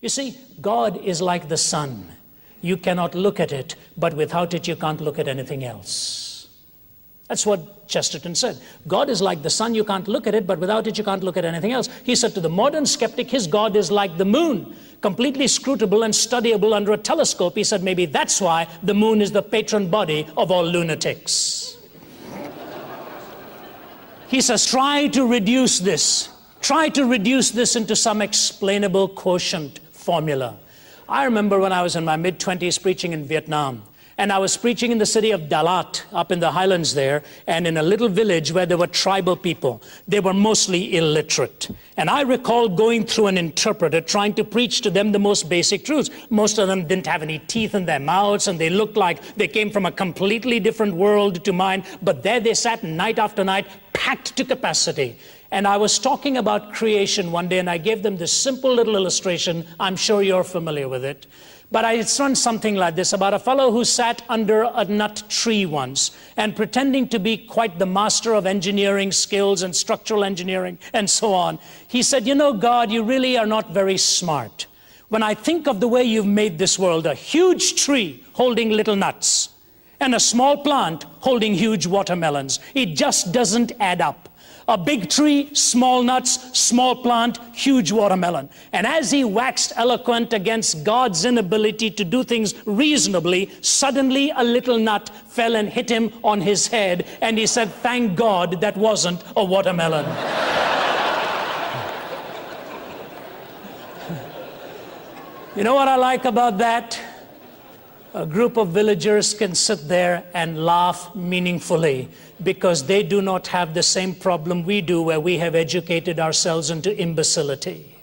You see, God is like the sun. You cannot look at it, but without it you can't look at anything else. That's what Chesterton said. God is like the sun, you can't look at it, but without it you can't look at anything else. He said to the modern skeptic, his God is like the moon, completely scrutable and studyable under a telescope. He said maybe that's why the moon is the patron body of all lunatics. He says, try to reduce this into some explainable quotient formula. I remember when I was in my mid-20s preaching in Vietnam, and I was preaching in the city of Dalat, up in the highlands there, and in a little village where there were tribal people. They were mostly illiterate. And I recall going through an interpreter, trying to preach to them the most basic truths. Most of them didn't have any teeth in their mouths, and they looked like they came from a completely different world to mine. But there they sat night after night, packed to capacity. And I was talking about creation one day, and I gave them this simple little illustration. I'm sure you're familiar with it. But it's run something like this, about a fellow who sat under a nut tree once and pretending to be quite the master of engineering skills and structural engineering and so on. He said, you know, God, you really are not very smart. When I think of the way you've made this world, a huge tree holding little nuts and a small plant holding huge watermelons, it just doesn't add up. A big tree, small nuts, small plant, huge watermelon. And as he waxed eloquent against God's inability to do things reasonably, suddenly a little nut fell and hit him on his head, and he said, thank God that wasn't a watermelon. You know what I like about that? A group of villagers can sit there and laugh meaningfully because they do not have the same problem we do, where we have educated ourselves into imbecility.